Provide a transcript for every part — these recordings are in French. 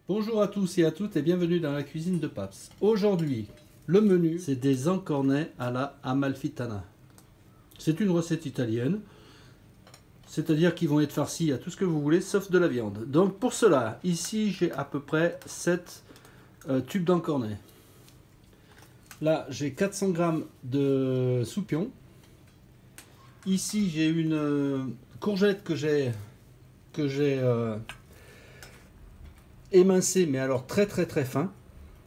Bonjour à tous et à toutes et bienvenue dans la cuisine de Paps. Aujourd'hui, le menu, c'est des encornets à la amalfitana. C'est une recette italienne, c'est-à-dire qu'ils vont être farcis à tout ce que vous voulez, sauf de la viande. Donc pour cela, ici j'ai à peu près 7 tubes d'encornets. Là, j'ai 400 g de soupion. Ici, j'ai une courgette que j'ai émincé, mais alors très fin,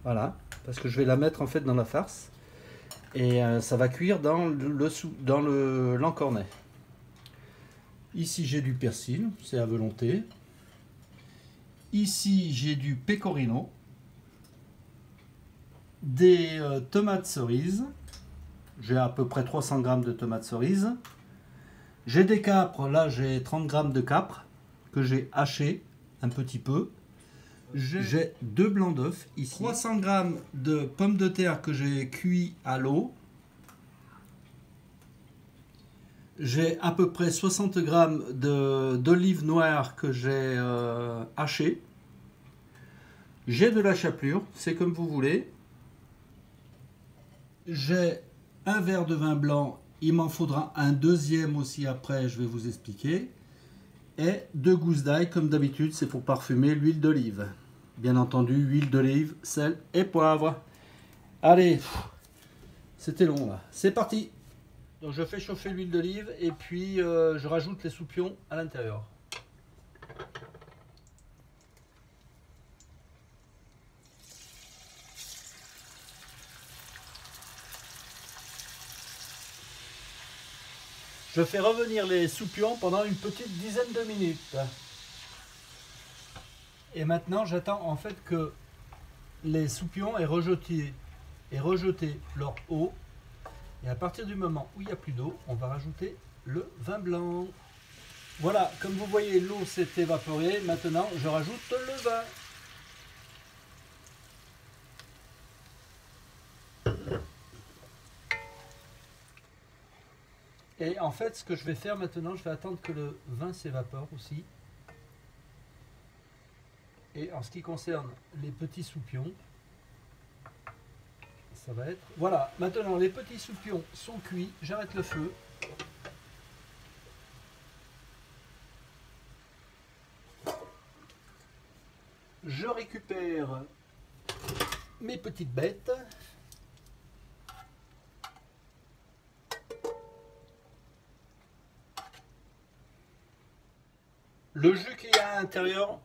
voilà, parce que je vais la mettre en fait dans la farce et ça va cuire dans l'encornet. Ici j'ai du persil, c'est à volonté. Ici j'ai du pecorino, des tomates cerises, j'ai à peu près 300 g de tomates cerises. J'ai des capres, là j'ai 30 g de capres que j'ai hachés un petit peu. J'ai 2 blancs d'œufs ici, 300 g de pommes de terre que j'ai cuit à l'eau. J'ai à peu près 60 g d'olives noires que j'ai hachées. J'ai de la chapelure, c'est comme vous voulez. J'ai un verre de vin blanc, il m'en faudra un deuxième aussi après, je vais vous expliquer. Et 2 gousses d'ail, comme d'habitude, c'est pour parfumer l'huile d'olive. Bien entendu, huile d'olive, sel et poivre. Allez, c'était long là. C'est parti. Donc je fais chauffer l'huile d'olive et puis je rajoute les soupions à l'intérieur. Je fais revenir les soupions pendant une petite dizaine de minutes. Et maintenant, j'attends en fait que les soupions aient rejeté leur eau. Et à partir du moment où il n'y a plus d'eau, on va rajouter le vin blanc. Voilà, comme vous voyez, l'eau s'est évaporée. Maintenant, je rajoute le vin. Et en fait, ce que je vais faire maintenant, je vais attendre que le vin s'évapore aussi. Et en ce qui concerne les petits soupions, ça va être... Voilà, maintenant les petits soupions sont cuits, j'arrête le feu. Je récupère mes petites bêtes. Le jus qu'il y a à l'intérieur,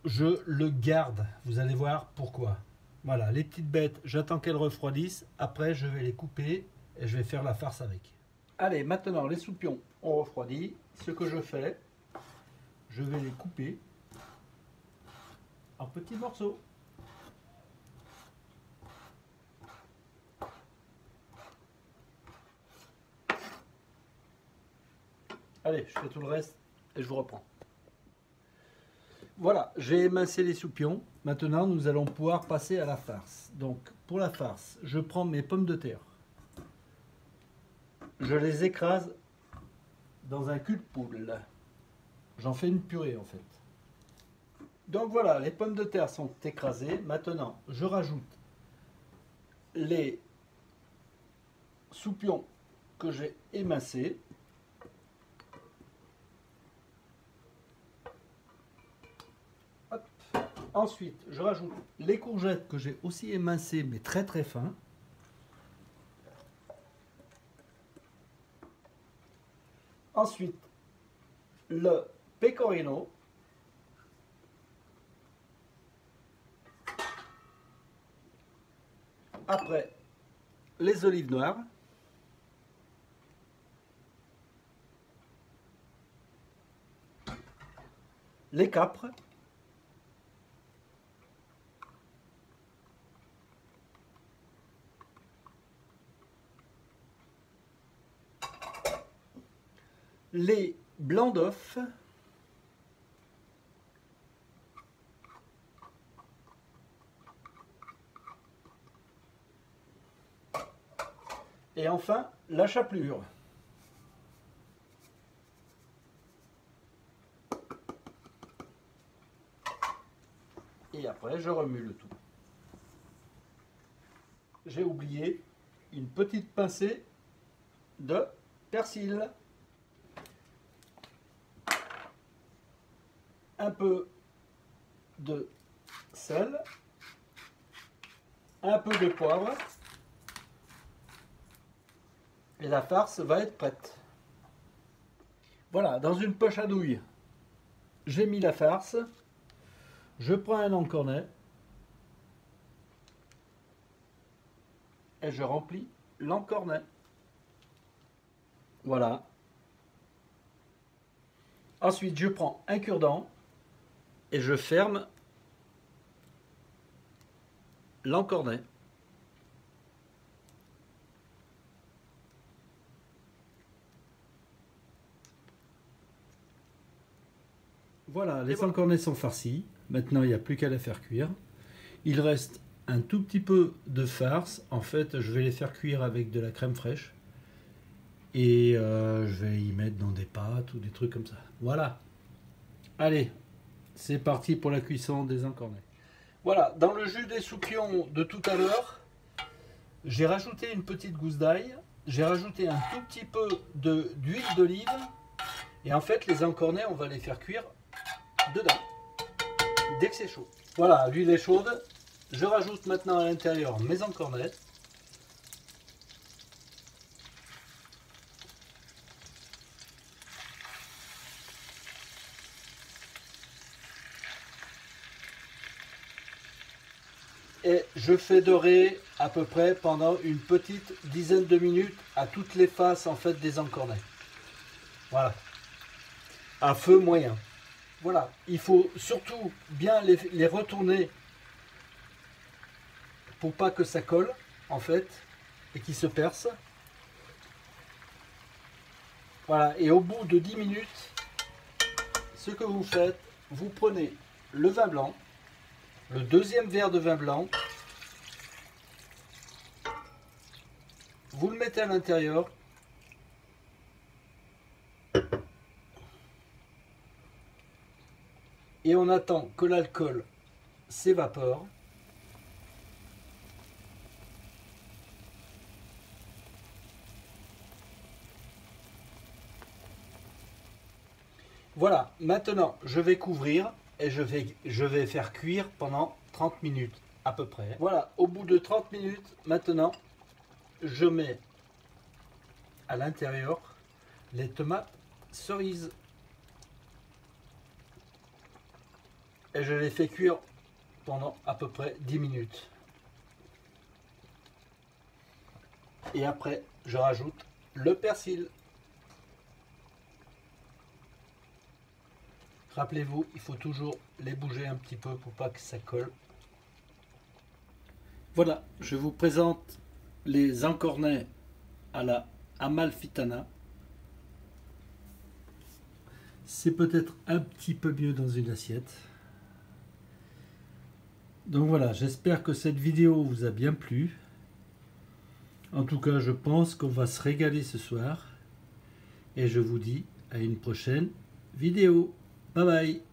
je le garde. Vous allez voir pourquoi. Voilà, les petites bêtes, j'attends qu'elles refroidissent. Après, je vais les couper et je vais faire la farce avec. Allez, maintenant, les soupions ont refroidi. Ce que je fais, je vais les couper en petits morceaux. Allez, je fais tout le reste et je vous reprends. Voilà, j'ai émincé les soupions. Maintenant, nous allons pouvoir passer à la farce. Donc, pour la farce, je prends mes pommes de terre. Je les écrase dans un cul de poule. J'en fais une purée en fait. Donc voilà, les pommes de terre sont écrasées. Maintenant, je rajoute les soupions que j'ai émincés. Ensuite, je rajoute les courgettes que j'ai aussi émincées, mais très fin. Ensuite, le pecorino. Après, les olives noires. Les capres. Les blancs d'œufs, et enfin la chapelure. Et après, je remue le tout. J'ai oublié une petite pincée de persil. Un peu de sel. Un peu de poivre. Et la farce va être prête. Voilà, dans une poche à douille, j'ai mis la farce. Je prends un encornet et je remplis l'encornet. Voilà. Ensuite, je prends un cure-dent et je ferme l'encornet. Voilà, les encornets sont farcis. Maintenant, il n'y a plus qu'à les faire cuire. Il reste un tout petit peu de farce. En fait, je vais les faire cuire avec de la crème fraîche. Et je vais y mettre dans des pâtes ou des trucs comme ça. Voilà. Allez, c'est parti pour la cuisson des encornets. Voilà, dans le jus des soupions de tout à l'heure, j'ai rajouté une petite gousse d'ail. J'ai rajouté un tout petit peu d'huile d'olive. Et en fait, les encornets, on va les faire cuire dedans, dès que c'est chaud. Voilà, l'huile est chaude. Je rajoute maintenant à l'intérieur mes encornets. Et je fais dorer à peu près pendant une petite dizaine de minutes à toutes les faces en fait des encornets. Voilà. À feu moyen. Voilà, il faut surtout bien les retourner pour pas que ça colle en fait et qu'ils se percent. Voilà, et au bout de 10 minutes, ce que vous faites, vous prenez le vin blanc, le deuxième verre de vin blanc, vous le mettez à l'intérieur. Et on attend que l'alcool s'évapore. Voilà, maintenant je vais couvrir et je vais faire cuire pendant 30 minutes à peu près. Voilà, au bout de 30 minutes, maintenant je mets à l'intérieur les tomates cerises. Et je les fais cuire pendant à peu près 10 minutes. Et après, je rajoute le persil. Rappelez-vous, il faut toujours les bouger un petit peu pour pas que ça colle. Voilà, je vous présente les encornets à la amalfitana. C'est peut-être un petit peu mieux dans une assiette. Donc voilà, j'espère que cette vidéo vous a bien plu. En tout cas, je pense qu'on va se régaler ce soir. Et je vous dis à une prochaine vidéo. Bye bye.